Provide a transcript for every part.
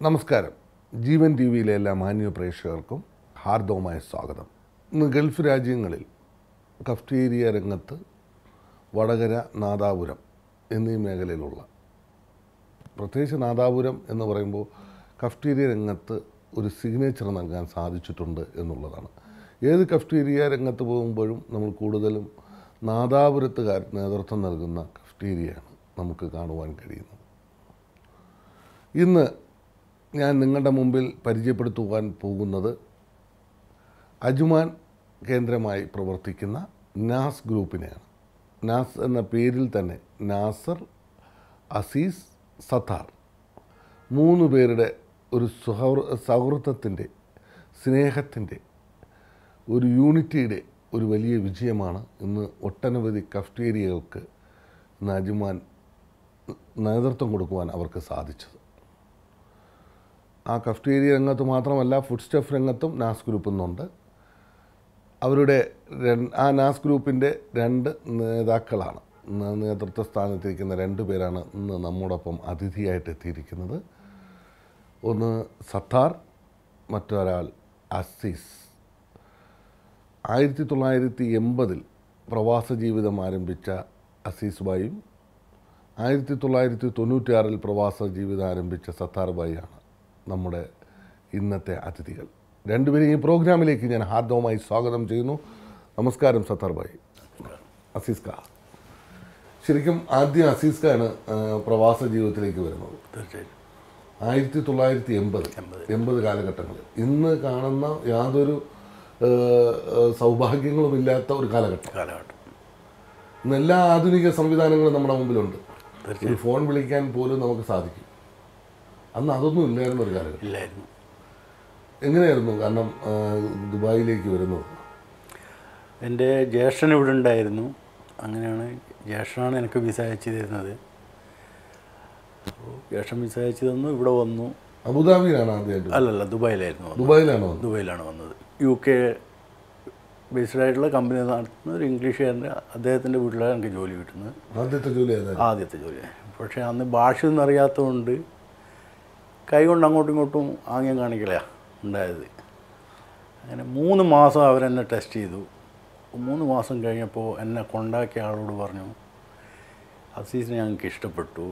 നമസ്കാരം. ജീവൻ ടി വിയിലെ എല്ലാ മാന്യ പ്രേക്ഷകർക്കും ഹാർദവമായ സ്വാഗതം. ഇന്ന് ഗൾഫ് രാജ്യങ്ങളിൽ കഫ്റ്റീരിയ രംഗത്ത് വടകര, നാദാപുരം എന്നീ മേഖലയിലുള്ള, പ്രത്യേകിച്ച് നാദാപുരം എന്ന് പറയുമ്പോൾ കഫ്റ്റീരിയ രംഗത്ത് ഒരു സിഗ്നേച്ചർ നൽകാൻ സാധിച്ചിട്ടുണ്ട് എന്നുള്ളതാണ്. ഏത് കഫ്റ്റീരിയ രംഗത്ത് പോകുമ്പോഴും നമ്മൾ കൂടുതലും നാദാപുരത്തുകാർ നേതൃത്വം നൽകുന്ന കഫ്റ്റീരിയയാണ് നമുക്ക് കാണുവാൻ കഴിയുന്നത്. ഇന്ന് ഞാൻ നിങ്ങളുടെ മുമ്പിൽ പരിചയപ്പെടുത്തുവാൻ പോകുന്നത് അജ്മാൻ കേന്ദ്രമായി പ്രവർത്തിക്കുന്ന നാസ് ഗ്രൂപ്പിനെയാണ്. നാസ് എന്ന പേരിൽ തന്നെ നാസർ, അസീസ്, സത്താർ, 3 പേരുടെ ഒരു സൗഹൃദത്തിൻ്റെ, സ്നേഹത്തിൻ്റെ, ഒരു യൂണിറ്റിയുടെ ഒരു വലിയ വിജയമാണ് ഇന്ന് ഒട്ടനവധി കഫ്റ്റീരിയകൾക്ക് ഇന്ന് അജ്മാൻ നേതൃത്വം കൊടുക്കുവാൻ അവർക്ക് സാധിച്ചത്. ആ കഫ്റ്റീരിയ രംഗത്ത് മാത്രമല്ല, ഫുഡ് സ്റ്റഫ് രംഗത്തും നാസ് ഗ്രൂപ്പ് ഇന്നുണ്ട്. അവരുടെ ആ നാസ് ഗ്രൂപ്പിൻ്റെ 2 നേതാക്കളാണ്, നേതൃത്വ സ്ഥാനത്തിരിക്കുന്ന 2 പേരാണ് ഇന്ന് നമ്മോടൊപ്പം അതിഥിയായിട്ട് എത്തിയിരിക്കുന്നത്. ഒന്ന് സത്താർ, മറ്റൊരാൾ അസീസ്. 1980 പ്രവാസ ജീവിതം ആരംഭിച്ച അസീസ് ഭായിയും 1996 പ്രവാസ ജീവിതം ആരംഭിച്ച സത്താർ ഭായിയാണ് നമ്മുടെ ഇന്നത്തെ അതിഥികൾ. 2 പേരെയും ഈ പ്രോഗ്രാമിലേക്ക് ഞാൻ ഹാർദവമായി സ്വാഗതം ചെയ്യുന്നു. നമസ്കാരം സത്താർ ഭായി. അസീസ് ഖാ, ശരിക്കും ആദ്യം അസീസ് ഖാണ് പ്രവാസ ജീവിതത്തിലേക്ക് വരുന്നത്. തീർച്ചയായും 1980 കാലഘട്ടങ്ങളിൽ ഇന്ന് കാണുന്ന യാതൊരു സൗഭാഗ്യങ്ങളുമില്ലാത്ത ഒരു കാലഘട്ടം. ഇന്ന് എല്ലാ ആധുനിക സംവിധാനങ്ങളും നമ്മുടെ മുമ്പിലുണ്ട്. ഒരു ഫോൺ വിളിക്കാൻ പോലും നമുക്ക് സാധിക്കും. അന്ന് അതൊന്നും ഇല്ലായിരുന്നു, ഒരു കാലഘട്ടം ഇല്ലായിരുന്നു. എങ്ങനെയായിരുന്നു കാരണം ദുബായിലേക്ക് വരുന്നത്? എൻ്റെ ജ്യേഷ്ഠൻ ഇവിടെ ഉണ്ടായിരുന്നു. അങ്ങനെയാണ് ജ്യേഷ്ഠനാണ് എനിക്ക് വിസ അയച്ചു തരുന്നത്. അപ്പോൾ ജ്യേഷ്ഠൻ വിസ അയച്ചു തന്നു, ഇവിടെ വന്നു. അബുദാബിയിലാണ് ആദ്യമായിട്ട്? അല്ലല്ല, ദുബായിലായിരുന്നു. ദുബായിലാണ് വന്നത്. UK ബേസ്ഡ് ആയിട്ടുള്ള കമ്പനി നടത്തുന്ന ഒരു ഇംഗ്ലീഷുകാരൻ്റെ അദ്ദേഹത്തിൻ്റെ വീട്ടിലാണ് എനിക്ക് ജോലി കിട്ടുന്നത്. ആദ്യത്തെ ജോലി. പക്ഷേ അന്ന് ഭാഷയൊന്നും അറിയാത്തതുകൊണ്ട് കൈ കൊണ്ട് അങ്ങോട്ടും ഇങ്ങോട്ടും ആംഗ്യം കാണിക്കലാണ് ഉണ്ടായത്. അങ്ങനെ 3 മാസം അവരെന്നെ ടെസ്റ്റ് ചെയ്തു. 3 മാസം കഴിഞ്ഞപ്പോൾ എന്നെ കൊണ്ടാക്കിയ ആളോട് പറഞ്ഞു, അസീസിനെ ഞങ്ങൾക്ക് ഇഷ്ടപ്പെട്ടു,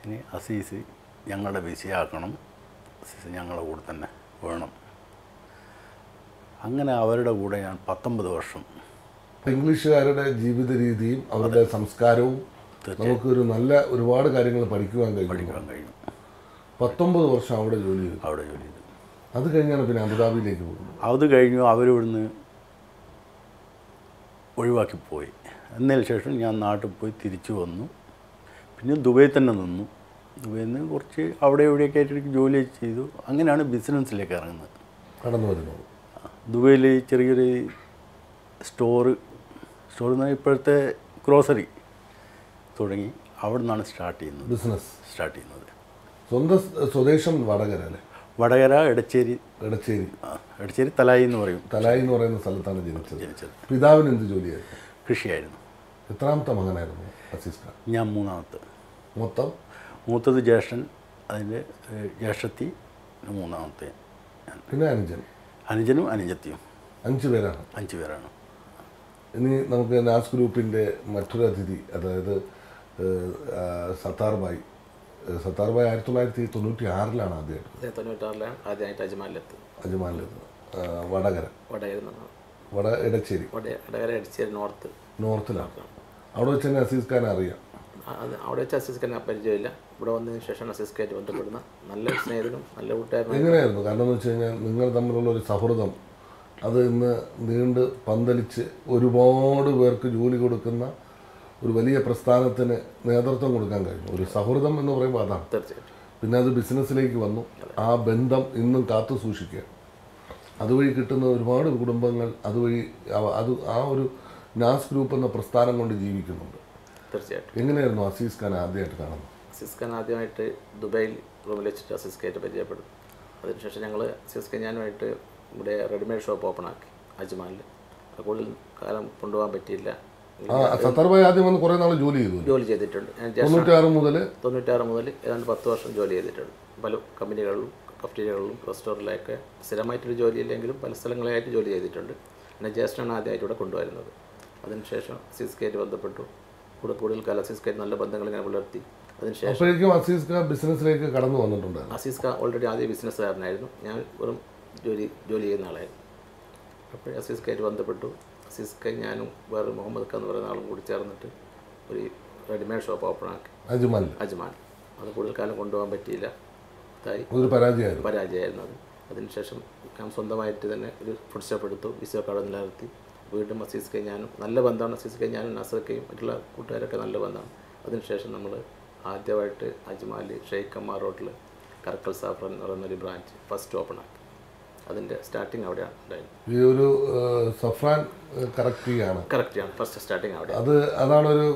ഇനി അസീസ് ഞങ്ങളുടെ വിസയാക്കണം, അസീസ് ഞങ്ങളുടെ കൂടെ തന്നെ വേണം. അങ്ങനെ അവരുടെ കൂടെ ഞാൻ 19 വർഷം. ഇംഗ്ലീഷുകാരുടെ ജീവിത രീതിയും അവരുടെ സംസ്കാരവും നമുക്കൊരു നല്ല ഒരുപാട് കാര്യങ്ങൾ പഠിക്കുവാൻ കഴിയും. 19 വർഷം അവിടെ ജോലി ചെയ്തു. അത് കഴിഞ്ഞാണ് പിന്നെ അബുദാബിയിലേക്ക് പോകുന്നത്. അത് കഴിഞ്ഞു അവരിവിടുന്ന് ഒഴിവാക്കി പോയി. എന്നതിന് ശേഷം ഞാൻ നാട്ടിൽ പോയി തിരിച്ചു വന്നു. പിന്നെ ദുബൈയിൽ തന്നെ നിന്നു. ദുബൈയിൽ നിന്ന് കുറച്ച് അവിടെ ഇവിടെയൊക്കെ ആയിട്ട് ജോലി ചെയ്തു. അങ്ങനെയാണ് ബിസിനസ്സിലേക്ക് ഇറങ്ങുന്നത്, കടന്നു വരുന്നത്. ദുബൈയിൽ ചെറിയൊരു സ്റ്റോർ എന്ന് പറഞ്ഞാൽ ഇപ്പോഴത്തെ ഗ്രോസറി തുടങ്ങി. അവിടെ നിന്നാണ് ബിസിനസ് സ്റ്റാർട്ട് ചെയ്യുന്നത്. സ്വന്തം സ്വദേശം വടകര അല്ലേ? വടകര, എടച്ചേരി തലായി എന്ന് പറയും. തലായി എന്ന് പറയുന്ന സ്ഥലത്താണ് ജനിച്ചത്. പിതാവിന് എന്ത് ജോലിയായിരുന്നു? കൃഷിയായിരുന്നു. എത്രാമത്തെ മകനായിരുന്നു അസീസ് ഖാൻ? ഞാൻ 3ാമത്തെ. മൂത്തത് ജ്യേഷ്ഠൻ, അതിൻ്റെ ജ്യേഷ്ഠത്തി 3ാമത്തെ. പിന്നെ അനുജനും അനുജത്തിയും. 5 പേരാണ്. 5 പേരാണ്. ഇനി നമുക്ക് നാസ് ഗ്രൂപ്പിൻ്റെ മറ്റൊരു അതിഥി, അതായത് സത്താർ ഭായ് 1996 ആദ്യമായിട്ട് അജ്മാനിലെത്തുന്നത്. വടകര എടച്ചേരി നോർത്തിലാണ്. അവിടെ വെച്ച് തന്നെ അസീസ് ഖാനെ അറിയാം. അവിടെ വെച്ച് അസീസ് ഖാനെ പരിചയമില്ല. ഇവിടെ വന്നതിന് ശേഷം അസീസ് ഖാനായിട്ട് ബന്ധപ്പെടുന്ന നല്ല സ്നേഹിതനും നല്ല കൂട്ടുകാരനും. എങ്ങനെയായിരുന്നു? കാരണം എന്ന് വെച്ച് കഴിഞ്ഞാൽ നിങ്ങൾ തമ്മിലുള്ള ഒരു സൗഹൃദം അത് ഇന്ന് നീണ്ട് പന്തലിച്ച് ഒരുപാട് പേർക്ക് ജോലി കൊടുക്കുന്ന ഒരു വലിയ പ്രസ്ഥാനത്തിന് നേതൃത്വം കൊടുക്കാൻ കഴിഞ്ഞു. ഒരു സൗഹൃദം എന്ന് പറയുമ്പോൾ അതാണ്. തീർച്ചയായിട്ടും. പിന്നെ അത് ബിസിനസ്സിലേക്ക് വന്നു. ആ ബന്ധം ഇന്നും കാത്തു സൂക്ഷിക്കുക. അതുവഴി കിട്ടുന്ന ഒരുപാട് കുടുംബങ്ങൾ അതുവഴി ആ ഒരു നാസ് ഗ്രൂപ്പ് എന്ന പ്രസ്ഥാനം കൊണ്ട് ജീവിക്കുന്നുണ്ട്. തീർച്ചയായിട്ടും. എങ്ങനെയായിരുന്നു അസീസ് ഖാൻ ആദ്യമായിട്ട് കാണുന്നത്? അസീസ് ഖാൻ ആദ്യമായിട്ട് ദുബൈയിൽ റൂമിൽ വെച്ചിട്ട് അസീസ് ഖാനായിട്ട് പരിചയപ്പെടും. അതിനുശേഷം ഞങ്ങൾ അസീസ് ഖാൻ ഞാനുമായിട്ട് ഇവിടെ റെഡിമെയ്ഡ് ഷോപ്പ് ഓപ്പൺ ആക്കി അജ്മാനിൽ. കൂടുതൽ കാലം കൊണ്ടുപോകാൻ പറ്റിയില്ല. സത്താർ ഭായ് ആദ്യം വന്ന് കുറേ നാൾ ജോലി ചെയ്തു. ജോലി ചെയ്തിട്ടുണ്ട്. ഞാൻ 96 മുതൽ ഏതാണ്ട് 10 വർഷം ജോലി ചെയ്തിട്ടുണ്ട്. പല കമ്പനികളിലും കഫ്റ്റീരിയകളിലും റെസ്റ്റോറൻറ്റിലൊക്കെ സ്ഥിരമായിട്ടൊരു ജോലിയില്ലെങ്കിലും പല സ്ഥലങ്ങളിലായിട്ട് ജോലി ചെയ്തിട്ടുണ്ട്. പിന്നെ ജ്യേഷ്ഠനാണ് ആദ്യമായിട്ട് ഇവിടെ കൊണ്ടുവരുന്നത്. അതിനുശേഷം അസീസ്കായിട്ട് ബന്ധപ്പെട്ടു. കൂടുതൽ കാലം അസീസ്കായിട്ട് നല്ല ബന്ധങ്ങൾ ഇങ്ങനെ പുലർത്തി. അതിനുശേഷം അസീസ്ക ബിസിനസ്സിലേക്ക് കടന്നു വന്നിട്ടുണ്ട്. അസീസ്ക ഓൾറെഡി ആദ്യം ബിസിനസ്സുകാരനായിരുന്നു. ഞാൻ വെറും ജോലി ചെയ്യുന്ന ആളായിരുന്നു. അപ്പോൾ അസീസ്കായിട്ട് ബന്ധപ്പെട്ടു. അസീസ്ക ഞാനും വേറെ മുഹമ്മദ് ഖാൻ എന്ന് പറയുന്ന ആളും കൂടി ചേർന്നിട്ട് ഒരു റെഡിമെയ്ഡ് ഷോപ്പ് ഓപ്പണാക്കി. അജ്മാൻ. അത് കൂടുതൽ കാലം കൊണ്ടുപോകാൻ പറ്റിയില്ല. പരാജയമായിരുന്നു അത്. അതിനുശേഷം ഞാൻ സ്വന്തമായിട്ട് തന്നെ ഒരു ഫുഡ് ഷോപ്പ് എടുത്തു. വിസയൊക്കെ അവിടെ നിലനിർത്തി. വീണ്ടും അസീസ്ക ഞാനും നല്ല ബന്ധമാണ്. അസീസ്ക ഞാനും നസർക്കയും മറ്റുള്ള കൂട്ടുകാരൊക്കെ നല്ല ബന്ധമാണ്. അതിനുശേഷം നമ്മൾ ആദ്യമായിട്ട് അജ്മാൽ ഷെയ്ഖ് അമ്മാർ റോഡിൽ കർക്കൽ സാഫ്രൻ എന്ന് പറയുന്നൊരു ബ്രാഞ്ച് ഫസ്റ്റ് ഓപ്പണാക്കി. അതിൻ്റെ സ്റ്റാർട്ടിങ് അവിടെയാണ് ഉണ്ടായിരുന്നത്. ഈ ഒരു സഫ്രാൻ കറക്റ്റിയാണ് ഫസ്റ്റ് സ്റ്റാർട്ടിങ് അവിടെ. അതാണ് ഒരു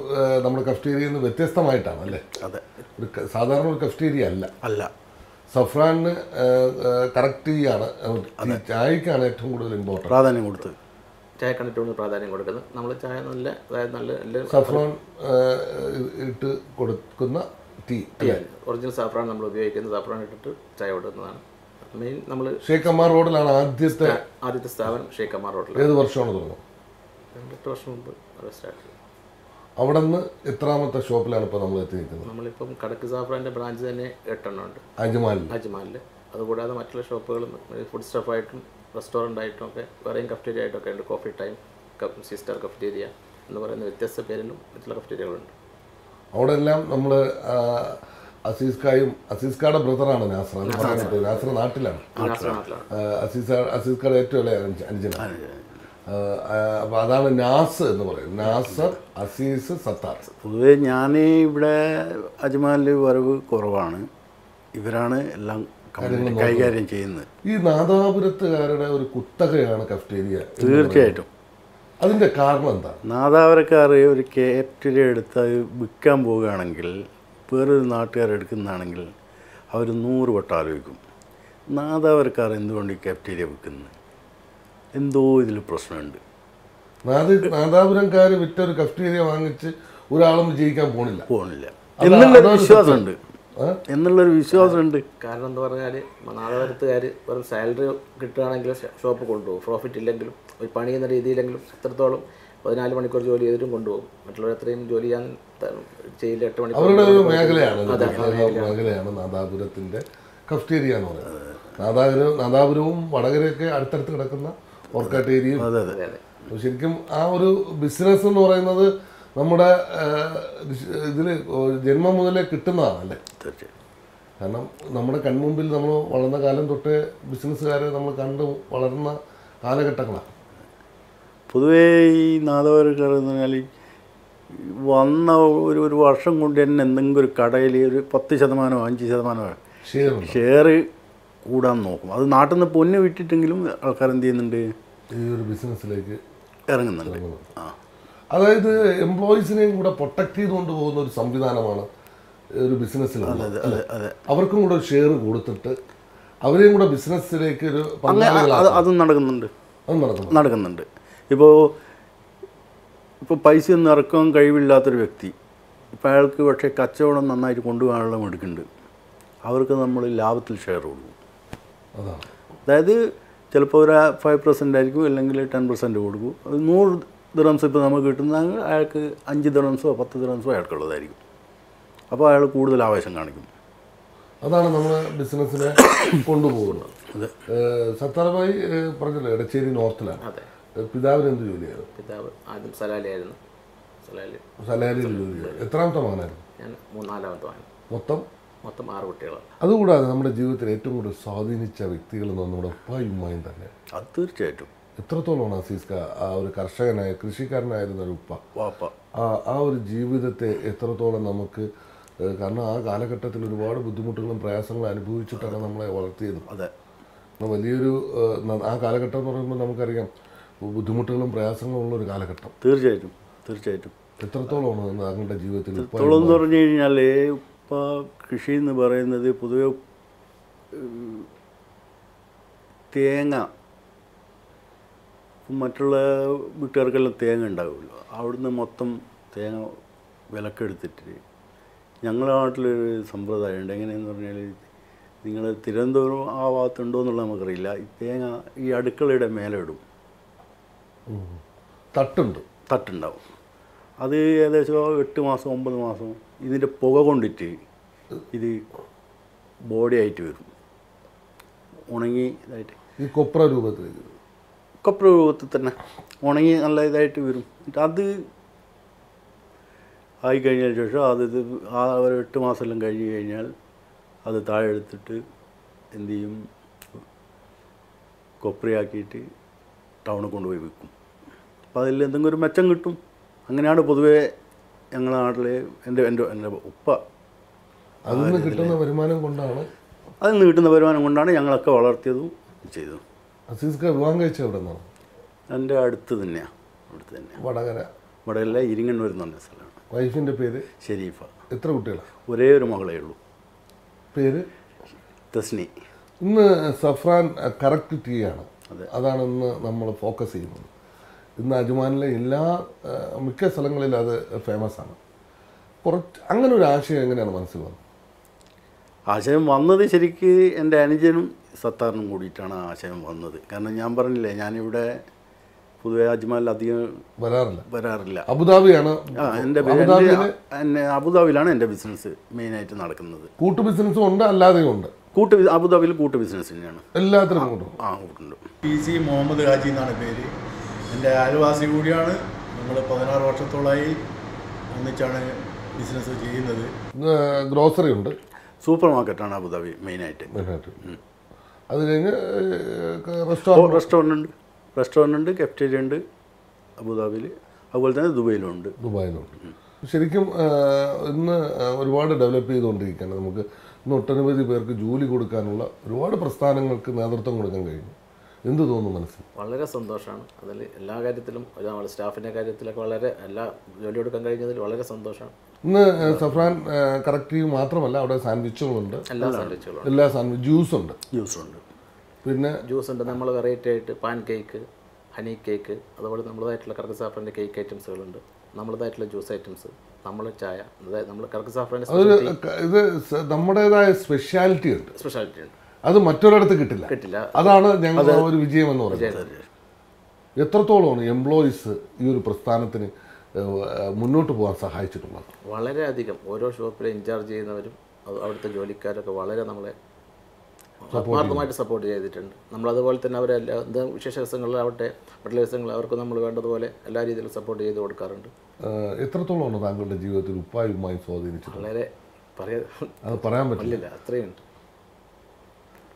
നമ്മുടെ കഫ്റ്റീരിയയിൽ നിന്ന് വ്യത്യസ്തമായിട്ടാണ് അല്ലേ? അതെ. ഒരു സാധാരണ ഒരു കഫ്റ്റീരിയ അല്ല. സഫ്രാനിന് കറക്റ്റിയാണ്. ചായക്കാണ് ഏറ്റവും കൂടുതൽ ഇമ്പോർട്ടൻറ്റ് പ്രാധാന്യം കൊടുത്തത്. ചായക്കാണ് ഏറ്റവും കൂടുതൽ പ്രാധാന്യം കൊടുക്കുന്നത്. നമ്മൾ ചായ നല്ല സഫ്രാൻ ഇട്ട് കൊടുക്കുന്ന ടീ. ഒറിജിനൽ സാഫ്രാൻ നമ്മൾ ഉപയോഗിക്കുന്നത്. സാഫ്രാൻ ഇട്ടിട്ട് ചായ കൊടുക്കുന്നതാണ് മെയിൻ. നമ്മൾ ഷെയ്ഖ് അമ്മാർ റോഡിലാണ് ആദ്യത്തെ സ്ഥാപനം. ഷെയ്ഖ് അമ്മാർ റോഡിൽ. ഏത് വർഷമാണ് തുടങ്ങുന്നത്? 8 വർഷം മുമ്പ് സ്റ്റാർട്ട് ചെയ്തു. അവിടെ നിന്ന് എത്രാമത്തെ ഷോപ്പിലാണ് ഇപ്പോൾ നമ്മൾ എത്തി നിൽക്കുന്നത്? നമ്മളിപ്പം കടക്ക് സാഫ്രാൻ്റെ ബ്രാഞ്ച് തന്നെ 8 എണ്ണം ഉണ്ട് അജ്മാലിൽ. അതുകൂടാതെ മറ്റുള്ള ഷോപ്പുകളും ഫുഡ് സ്റ്റഫായിട്ടും റെസ്റ്റോറൻ്റ് ആയിട്ടും ഒക്കെ വേറെയും കഫ്റ്റീരിയ ആയിട്ടൊക്കെ ഉണ്ട്. കോഫി ടൈം, സിസ്റ്റർ കഫ്റ്റീരിയ എന്ന് പറയുന്ന വ്യത്യസ്ത പേരിലും മറ്റുള്ള കഫ്റ്റീരിയകളുണ്ട്. അവിടെ എല്ലാം നമ്മൾ അസീസ്കായുടെ ബ്രദറാണ് നാസർ. നാസർ നാട്ടിലാണ്. അസീസ്കായുടെ ഏറ്റവും ഇളയ അനുജനാണ്. അപ്പോൾ അതാണ് നാസ് എന്ന് പറയും. നാസർ, അസീസ്, സത്താർ. പൊതുവേ ഞാൻ ഇവിടെ അജ്മാലിൽ വരവ് കുറവാണ്. ഇവരാണ് എല്ലാം കൈകാര്യം ചെയ്യുന്നത്. ഈ നാദാപുരത്തുകാരുടെ ഒരു കുത്തകയാണ് കഫ്റ്റീരിയ. തീർച്ചയായിട്ടും. അതിൻ്റെ കാരണം എന്താ? നാദാപുരക്കാർ ഒരു കാറ്റീരിയ എടുത്ത് വിൽക്കാൻ പോവുകയാണെങ്കിൽ, വേറൊരു നാട്ടുകാരെടുക്കുന്നതാണെങ്കിൽ അവർ 100 വട്ടം ആലോചിക്കും. നാദാപുരക്കാർ എന്തുകൊണ്ട് ഈ കാറ്റീരിയ വിൽക്കുന്നത്? എന്തോ ഇതിൽ പ്രശ്നമുണ്ട്. നാദാപുരംകാർ വിറ്റൊരു കഫ്റ്റീരിയ വാങ്ങിച്ച് ഒരാളും വിജയിക്കാൻ പോണില്ല എന്നുള്ളൊരു വിശ്വാസമുണ്ട്. കാരണം എന്താ പറഞ്ഞാൽ നാദാപുരത്തുകാർ വെറും സാലറി കിട്ടുകയാണെങ്കിലും ഷോപ്പ് കൊണ്ടുപോകും. പ്രോഫിറ്റ് ഇല്ലെങ്കിലും ഒരു പണി എന്ന രീതിയിലെങ്കിലും അത്രത്തോളം 14 മണിക്കൂർ ജോലി ചെയ്തിട്ടും കൊണ്ടുപോകും. മറ്റുള്ളവർ എത്രയും ജോലി ചെയ്യാൻ ചെയ്യില്ല. 8 മണിക്കൂർ അവരുടെ ഒരു മേഖലയാണ് നാദാപുരത്തിൻ്റെ കഫ്റ്റീരിയ എന്ന് പറയുന്നത്. നാദാപുരവും വടകരയൊക്കെ അടുത്തടുത്ത് കിടക്കുന്ന ഓർക്കാട്ടേരിയും. ശരിക്കും ആ ഒരു ബിസിനസ് എന്ന് പറയുന്നത് നമ്മുടെ ഇതിൽ ജന്മം മുതലേ കിട്ടുന്നതാണ് അല്ലേ? തീർച്ചയായും. കാരണം നമ്മുടെ കൺമുമ്പിൽ നമ്മൾ വളർന്ന കാലം തൊട്ടേ ബിസിനസ്സുകാരെ നമ്മൾ കണ്ട് വളർന്ന കാലഘട്ടങ്ങളാണ്. പൊതുവേ ഈ നാദാപുരക്കാർ എന്ന് പറഞ്ഞാൽ വന്ന ഒരു വർഷം കൊണ്ട് തന്നെ എന്തെങ്കിലും ഒരു കടയിൽ ഒരു 10% 5% ഷെയർ കൂടാൻ നോക്കും. അത് നാട്ടിൽ നിന്ന് പൊന്ന് വിട്ടിട്ടെങ്കിലും ആൾക്കാർ എന്ത് ചെയ്യുന്നുണ്ട്? ഈ ഒരു ബിസിനസ്സിലേക്ക് ഇറങ്ങുന്നുണ്ട്. അതായത് എംപ്ലോയീസിനെയും കൂടെ പ്രൊട്ടക്ട് ചെയ്തുകൊണ്ട് പോകുന്ന ഒരു സംവിധാനമാണ് ഒരു ബിസിനസ്സിൽ. അവർക്കും കൂടെ ഒരു ഷെയർ കൊടുത്തിട്ട് അവരെയും കൂടെ ബിസിനസ്സിലേക്ക് ഒരു അതും നടക്കുന്നുണ്ട്. ഇപ്പോൾ പൈസയൊന്നും ഇറക്കാൻ കഴിവില്ലാത്തൊരു വ്യക്തി, ഇപ്പോൾ അയാൾക്ക് പക്ഷേ കച്ചവടം നന്നായിട്ട് കൊണ്ടുപോകാനുള്ള എടുക്കുന്നുണ്ട്. അവർക്ക് നമ്മൾ ലാഭത്തിൽ ഷെയർ കൊടുക്കും. അതായത് ചിലപ്പോൾ ഒരു 5% ആയിരിക്കും, അല്ലെങ്കിൽ 10% കൊടുക്കും. അത് 100 ദിറംസ് ഇപ്പോൾ നമുക്ക് കിട്ടുന്നതെങ്കിൽ അയാൾക്ക് 5 ദിറംസോ 10 ദിറംസോ അയാൾക്കുള്ളതായിരിക്കും. അപ്പോൾ അയാൾ കൂടുതൽ ആവേശം കാണിക്കും. അതാണ് നമ്മൾ ബിസിനസ്സിനെ കൊണ്ടുപോകുന്നത്. സത്താർ ഭായ് പറഞ്ഞല്ലോ എടച്ചേരി നോർത്തിലാണ്. പിതാവിന് എന്ത് ജോലിയായിരുന്നു? പിതാവ് ആദ്യം സലാലിയായിരുന്നു. സലാലിയിൽ ജോലി ചെയ്തു. എത്രാമത്തെ മകനായിരുന്നു? ഞാൻ 4ാമത്തെ മകൻ. മൊത്തം 6 കുട്ടികളാണ്. അതുകൂടാതെ നമ്മുടെ ജീവിതത്തിൽ ഏറ്റവും കൂടുതൽ സ്വാധീനിച്ച വ്യക്തികൾ എന്ന് നമ്മുടെ ഉപ്പായും ഉമ്മായും തന്നെ. അത് തീർച്ചയായിട്ടും. എത്രത്തോളമാണ് അസീസ്ക ആ ഒരു കർഷകനായ കൃഷിക്കാരനായിരുന്ന ഒരു ഉപ്പ ആ ഒരു ജീവിതത്തെ എത്രത്തോളം നമുക്ക്, കാരണം ആ കാലഘട്ടത്തിൽ ഒരുപാട് ബുദ്ധിമുട്ടുകളും പ്രയാസങ്ങളും അനുഭവിച്ചിട്ടാണ് നമ്മളെ വളർത്തിയത്. അതെ. വലിയൊരു ആ കാലഘട്ടം എന്ന് പറയുമ്പോൾ നമുക്കറിയാം ബുദ്ധിമുട്ടുകളും പ്രയാസങ്ങളും ഉള്ള ഒരു കാലഘട്ടം. തീർച്ചയായിട്ടും. എത്രത്തോളമാണ് താങ്കളുടെ ജീവിതത്തിൽ എന്ന് പറഞ്ഞു കഴിഞ്ഞാൽ ഇപ്പോൾ കൃഷി എന്ന് പറയുന്നത് പൊതുവെ തേങ്ങ മറ്റുള്ള വീട്ടുകാർക്കെല്ലാം തേങ്ങ ഉണ്ടാവുമല്ലോ, അവിടുന്ന് മൊത്തം തേങ്ങ വിലക്കെടുത്തിട്ട് ഞങ്ങളുടെ നാട്ടിലൊരു സമ്പ്രദായമുണ്ട്. എങ്ങനെയെന്ന് പറഞ്ഞാൽ, നിങ്ങൾ തിരുവനന്തപുരം ആ ഭാഗത്തുണ്ടോ എന്നുള്ളത് നമുക്കറിയില്ല, ഈ തേങ്ങ ഈ അടുക്കളയുടെ മേലെ ഇടും. തട്ടുണ്ടാവും. അത് ഏകദേശം 8 മാസം 9 മാസം ഇതിൻ്റെ പുക കൊണ്ടിട്ട് ഇത് ബോഡി ആയിട്ട് വരും, ഉണങ്ങി ഇതായിട്ട്. ഈ കൊപ്ര രൂപത്തിൽ തന്നെ ഉണങ്ങി നല്ല ഇതായിട്ട് വരും. അത് ആയിക്കഴിഞ്ഞതിന് ശേഷം ആ ഒരു 8 മാസമെല്ലാം കഴിഞ്ഞ് കഴിഞ്ഞാൽ അത് താഴെ എടുത്തിട്ട് എന്ത് ചെയ്യും, കൊപ്രയാക്കിയിട്ട് ടൗണിൽ കൊണ്ടുപോയി വിൽക്കും. അപ്പോൾ അതിൽ എന്തെങ്കിലും ഒരു മെച്ചം കിട്ടും. അങ്ങനെയാണ് പൊതുവേ ഞങ്ങളുടെ നാട്ടിൽ എൻ്റെ ഉപ്പ അതിൽ നിന്ന് കിട്ടുന്ന വരുമാനം കൊണ്ടാണ് ഞങ്ങളൊക്കെ വളർത്തിയതും ചെയ്തതും. അസീസ്ക വിവാഹം കഴിച്ച എവിടെ നിന്നാണ്? എൻ്റെ അടുത്ത് തന്നെയാണ്. വടകര ഇരിങ്ങണ്ണൂർ എന്ന് പറഞ്ഞ സ്ഥലമാണ്. വൈഫിൻ്റെ പേര് ഷെരീഫ. എത്ര കുട്ടികളാണ്? ഒരേ ഒരു മകളേ ഉള്ളൂ. പേര് തസ്നി. ഇന്ന് സഫ്രാൻ കറക്റ്റ് ടീ ആണ്, അതാണ് ഇന്ന് നമ്മൾ ഫോക്കസ് ചെയ്യുന്നത്. ഇന്ന് അജ്മാനിലെ മിക്ക സ്ഥലങ്ങളിലും അത് ഫേമസ് ആണ്. അങ്ങനെ ഒരു ആശയം എങ്ങനെയാണ് മനസ്സിൽ വന്നത്? ആശയം വന്നത് ശരിക്ക് എൻ്റെ അനുജനും സത്താറിനും കൂടിയിട്ടാണ് ആശയം വന്നത്. കാരണം ഞാൻ പറഞ്ഞില്ലേ, ഞാനിവിടെ പൊതുവെ അജ്മാനിൽ അധികം വരാറില്ല. അബുദാബിയാണ് അബുദാബിയിലാണ് എൻ്റെ ബിസിനസ് മെയിനായിട്ട് നടക്കുന്നത്. കൂട്ടു ബിസിനസ്സും ഉണ്ട്, അല്ലാതെയും ഉണ്ട്. അബുദാബിയിൽ കൂട്ടു ബിസിനസ് തന്നെയാണ്. എല്ലാത്തിനും കൂട്ടുണ്ട്. PC മുഹമ്മദ് ഹാജി എന്നാണ് പേര്. എൻ്റെ അയൽവാസി കൂടിയാണ്. നമ്മൾ 16 വർഷത്തോളമായി ഒന്നിച്ചാണ് ബിസിനസ് ചെയ്യുന്നത്. ഗ്രോസറി ഉണ്ട്, സൂപ്പർ മാർക്കറ്റാണ് അബുദാബി മെയിനായിട്ട്. അത് കഴിഞ്ഞ് റെസ്റ്റോറൻ്റ് ഉണ്ട്, കഫറ്റേരിയ ഉണ്ട് അബുദാബിയിൽ. അതുപോലെ തന്നെ ദുബൈയിലുണ്ട്. ശരിക്കും ഇന്ന് ഒരുപാട് ഡെവലപ്പ് ചെയ്തുകൊണ്ടിരിക്കുകയാണ്. നമുക്ക് ഇന്ന് ഒട്ടനവധി പേർക്ക് ജോലി കൊടുക്കാനുള്ള ഒരുപാട് പ്രസ്ഥാനങ്ങൾക്ക് നേതൃത്വം കൊടുക്കാൻ കഴിഞ്ഞു. എന്ത് തോന്നുന്നു മനസ്സിൽ? വളരെ സന്തോഷമാണ്. അതിൽ എല്ലാ കാര്യത്തിലും സ്റ്റാഫിൻ്റെ കാര്യത്തിലൊക്കെ എല്ലാ ജോലി കൊടുക്കാൻ കഴിഞ്ഞതിൽ വളരെ സന്തോഷമാണ്. ഇന്ന് സഫ്രാൻ കറക്റ്റ് മാത്രമല്ല, അവിടെ സാൻഡ്വിച്ചുകളുണ്ട്, എല്ലാ സാൻഡ്വിച്ച് ജ്യൂസുണ്ട്. പിന്നെ ജ്യൂസ് ഉണ്ട്. നമ്മൾ വെറൈറ്റി ആയിട്ട് പാൻ കേക്ക്, ഹണി കേക്ക്, അതുപോലെ നമ്മളതായിട്ടുള്ള കറക്റ്റ് സാഫ്രാൻ്റെ കേക്ക് ഐറ്റംസുകളുണ്ട്, നമ്മളതായിട്ടുള്ള ജ്യൂസ് ഐറ്റംസ്, നമ്മളെ ചായ, അതായത് നമ്മൾ കറക്റ്റ് സാഫ്രാൻ്റെ ഇത് നമ്മുടേതായ സ്പെഷ്യാലിറ്റി ഉണ്ട്. അത് മറ്റൊരിടത്ത് കിട്ടില്ല. അതാണ് ഞങ്ങളുടെ ഒരു വിജയം എന്ന് പറയുന്നത്. എത്രത്തോളമാണ് എംപ്ലോയീസ് ഈ ഒരു പ്രസ്ഥാനത്തിന് മുന്നോട്ട് പോകാൻ സഹായിച്ചിട്ടുള്ളത്? വളരെയധികം. ഓരോ ഷോപ്പിലെ ഇൻചാർജ് ചെയ്യുന്നവരും അവിടുത്തെ ജോലിക്കാരൊക്കെ വളരെ നമ്മളെ ആത്മാർത്ഥമായിട്ട് സപ്പോർട്ട് ചെയ്തിട്ടുണ്ട്. നമ്മളതുപോലെ തന്നെ അവരെല്ലാ വിശേഷ ദിവസങ്ങളിലാവട്ടെ മറ്റുള്ള ദിവസങ്ങളിൽ അവർക്ക് നമ്മൾ വേണ്ടതുപോലെ എല്ലാ രീതിയിലും സപ്പോർട്ട് ചെയ്ത് കൊടുക്കാറുണ്ട്. എത്രത്തോളമാണ് താങ്കളുടെ ജീവിതത്തിൽ ഉപ്പായുമായി സ്വാധീനിച്ചത്? വളരെ അത് പറയാൻ പറ്റില്ല, അത്രയുണ്ട്.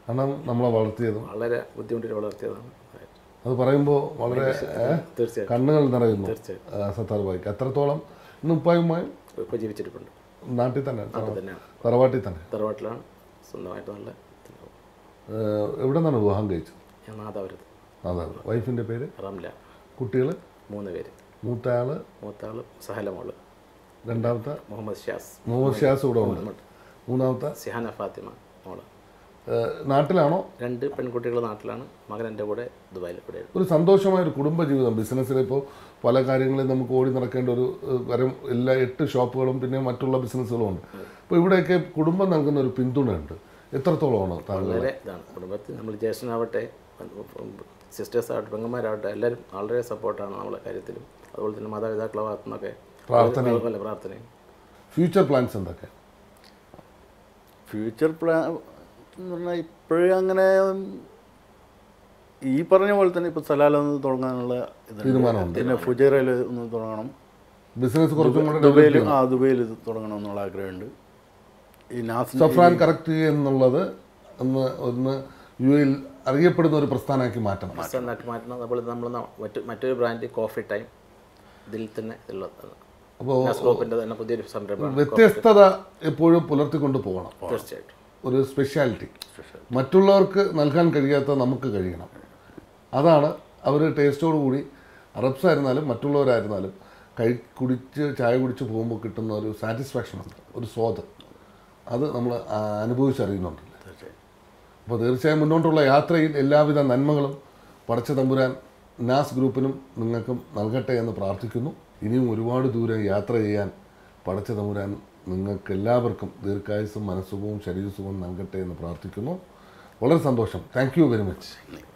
കാരണം നമ്മളെ വളർത്തിയതും വളരെ ബുദ്ധിമുട്ടിൽ വളർത്തിയതാണ്. അത് പറയുമ്പോൾ വളരെ കണ്ണുകൾ നിറയുന്നു. സത്താർ ഭായിക്ക് എത്രത്തോളം ഇന്ന് ഉപ്പായുമായും ഇപ്പോൾ ജീവിച്ചിരിപ്പുണ്ട്. നാട്ടിൽ തന്നെ, തറവാട്ടിലാണ്. സ്വന്തമായിട്ട് നല്ല. എവിടെ നിന്നാണ് വിവാഹം കഴിച്ചത്? ഞാൻ നാദാപുരത്ത്. വൈഫിൻ്റെ പേര് റംല. കുട്ടികൾ? 3 പേര്. മൂത്തയാള് സഹല മോള്. രണ്ടാമത്തെ മുഹമ്മദ് ഷ്യാസ് ഇവിടെ ഉണ്ട്. മൂന്നാമത്തെ സിഹാന ഫാത്തിമ മോള്. നാട്ടിലാണോ? 2 പെൺകുട്ടികൾ നാട്ടിലാണ്. മകൻ എൻ്റെ കൂടെ ദുബായിൽ. ഒരു സന്തോഷമായൊരു കുടുംബജീവിതം. ബിസിനസ്സിൽ ഇപ്പോൾ പല കാര്യങ്ങളിൽ നമുക്ക് ഓടി നടക്കേണ്ട ഒരു എല്ലാ 8 ഷോപ്പുകളും പിന്നെ മറ്റുള്ള ബിസിനസ്സുകളും ഉണ്ട്. അപ്പോൾ ഇവിടെയൊക്കെ കുടുംബം നൽകുന്ന ഒരു പിന്തുണയുണ്ട്. എത്രത്തോളമാണ് വളരെ ഇതാണ്. കുടുംബത്തിൽ നമ്മൾ ജ്യേഷ്ഠനാവട്ടെ, സിസ്റ്റേഴ്സാവട്ടെ, പെങ്ങന്മാരാവട്ടെ, എല്ലാവരും വളരെ സപ്പോർട്ടാണ് നമ്മളെ കാര്യത്തിലും. അതുപോലെ തന്നെ മാതാപിതാക്കളെ ഭാഗത്തു നിന്നൊക്കെ പ്രാർത്ഥനയും. ഫ്യൂച്ചർ പ്ലാൻസ് എന്തൊക്കെ? ഫ്യൂച്ചർ പ്ലാൻ എന്ന് പറഞ്ഞാൽ ഇപ്പോഴും അങ്ങനെ ഈ പറഞ്ഞ പോലെ തന്നെ ഇപ്പോൾ സലാലൊന്ന് തുടങ്ങാനുള്ള തീരുമാനമുണ്ട്. പിന്നെ ഫുജൈറയിൽ ഒന്ന് തുടങ്ങണം. ബിസിനസ് കുറച്ചും കൂടെ ദുബൈയിൽ തുടങ്ങണം എന്നുള്ള ആഗ്രഹമുണ്ട്. ഈ സഫ്രാൻ കറക്റ്റ് എന്നുള്ളത് ഒന്ന് UAE അറിയപ്പെടുന്ന ഒരു പ്രസ്ഥാനമാക്കി മാറ്റണം. അതുപോലെ നമ്മൾ മറ്റൊരു ബ്രാൻഡ് കോഫി ടൈം ഇതിൽ തന്നെ ഉള്ളത്. അപ്പോൾ തന്നെ പുതിയൊരു സംരംഭം. വ്യത്യസ്തത എപ്പോഴും പുലർത്തിക്കൊണ്ട് പോകണം. തീർച്ചയായിട്ടും ഒരു സ്പെഷ്യാലിറ്റി മറ്റുള്ളവർക്ക് നൽകാൻ കഴിയാത്ത നമുക്ക് കഴിയണം. അതാണ് അവർ ടേസ്റ്റോടുകൂടി അറബ്സ് ആയിരുന്നാലും മറ്റുള്ളവരായിരുന്നാലും ചായ കുടിച്ച് പോകുമ്പോൾ കിട്ടുന്ന ഒരു സാറ്റിസ്ഫാക്ഷൻ ഉണ്ട്, ഒരു സ്വാദ്. അത് നമ്മൾ അനുഭവിച്ചറിയുന്നുണ്ടല്ലോ. അപ്പോൾ തീർച്ചയായും മുന്നോട്ടുള്ള യാത്രയിൽ എല്ലാവിധ നന്മകളും പടച്ച തമ്പുരാൻ നാസ് ഗ്രൂപ്പിനും നിങ്ങൾക്കും നൽകട്ടെ എന്ന് പ്രാർത്ഥിക്കുന്നു. ഇനിയും ഒരുപാട് ദൂരം യാത്ര ചെയ്യാൻ പടച്ച തമ്പുരാൻ നിങ്ങൾക്ക് എല്ലാവർക്കും ദീർഘായുസ്സും മനസ്സുഖവും ശരീരസുഖവും നൽകട്ടെ എന്ന് പ്രാർത്ഥിക്കുന്നു. വളരെ സന്തോഷം. Thank you very much.